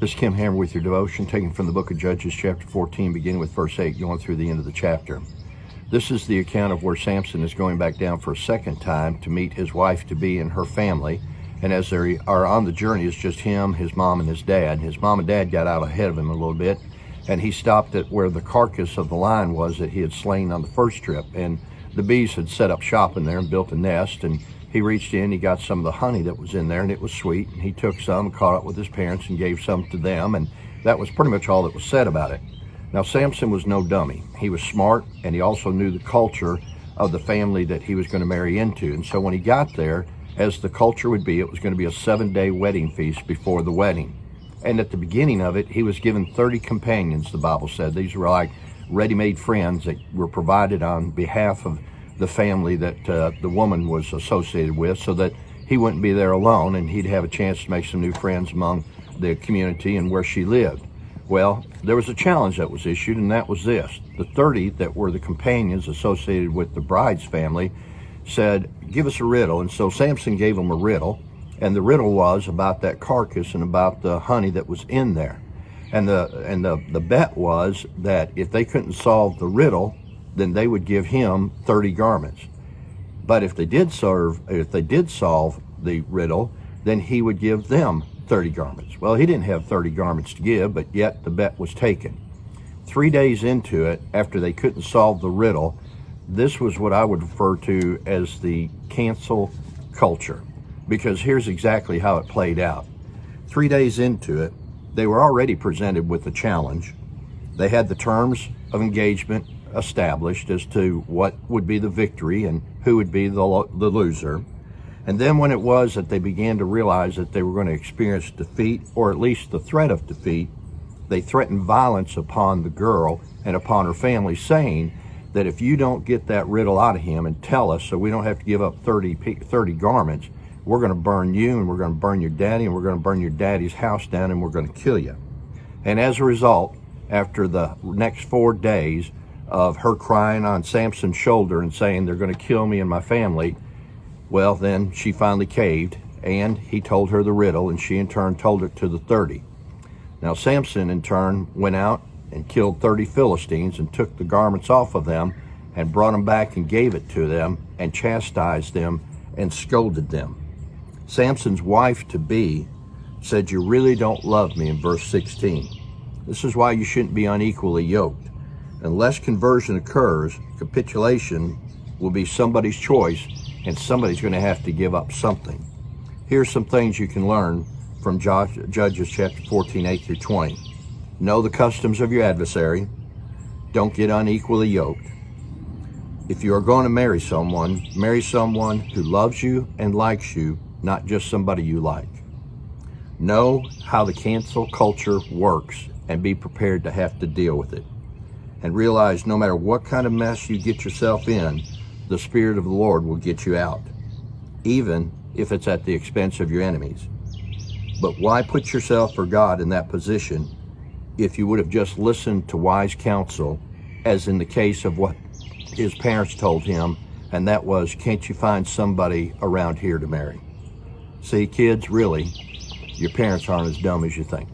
This is Kim Hammer with your devotion, taken from the book of Judges, chapter 14, beginning with verse 8, going through the end of the chapter. This is the account of where Samson is going back down for a second time to meet his wife-to-be and her family. And as they are on the journey, it's just him, his mom, and his dad. His mom and dad got out ahead of him a little bit, and he stopped at where the carcass of the lion was that he had slain on the first trip. And the bees had set up shop in there and built a nest, and he reached in, he got some of the honey that was in there, and it was sweet, and he took some, caught up with his parents, and gave some to them, and that was pretty much all that was said about it. Now, Samson was no dummy. He was smart, and he also knew the culture of the family that he was going to marry into. And so when he got there, as the culture would be, it was going to be a 7-day wedding feast before the wedding. And at the beginning of it, he was given 30 companions, the Bible said. These were like ready-made friends that were provided on behalf of the family that the woman was associated with, so that he wouldn't be there alone and he'd have a chance to make some new friends among the community and where she lived. Well, there was a challenge that was issued, and that was this. The 30 that were the companions associated with the bride's family said, give us a riddle. And so Samson gave them a riddle, and the riddle was about that carcass and about the honey that was in there. And the bet was that if they couldn't solve the riddle, then they would give him 30 garments. But if they did solve the riddle, then he would give them 30 garments. Well, he didn't have 30 garments to give, but yet the bet was taken. 3 days into it, after they couldn't solve the riddle, this was what I would refer to as the cancel culture, because here's exactly how it played out. 3 days into it, they were already presented with a challenge. They had the terms of engagement established as to what would be the victory and who would be the loser. And then when it was that they began to realize that they were going to experience defeat, or at least the threat of defeat, they threatened violence upon the girl and upon her family, saying that if you don't get that riddle out of him and tell us so we don't have to give up 30 garments, we're going to burn you, and we're going to burn your daddy, and we're going to burn your daddy's house down, and we're going to kill you. And as a result, after the next 4 days of her crying on Samson's shoulder and saying, they're going to kill me and my family, well, then she finally caved, and he told her the riddle, and she in turn told it to the 30. Now Samson in turn went out and killed 30 Philistines and took the garments off of them and brought them back and gave it to them and chastised them and scolded them. Samson's wife-to-be said, you really don't love me, in verse 16. This is why you shouldn't be unequally yoked. Unless conversion occurs, capitulation will be somebody's choice, and somebody's going to have to give up something. Here's some things you can learn from Judges chapter 14, 8 through 20. Know the customs of your adversary. Don't get unequally yoked. If you are going to marry someone who loves you and likes you, not just somebody you like. Know how the cancel culture works and be prepared to have to deal with it. And realize no matter what kind of mess you get yourself in, the Spirit of the Lord will get you out, even if it's at the expense of your enemies. But why put yourself for God in that position if you would have just listened to wise counsel, as in the case of what his parents told him, and that was, can't you find somebody around here to marry? See, kids, really, your parents aren't as dumb as you think.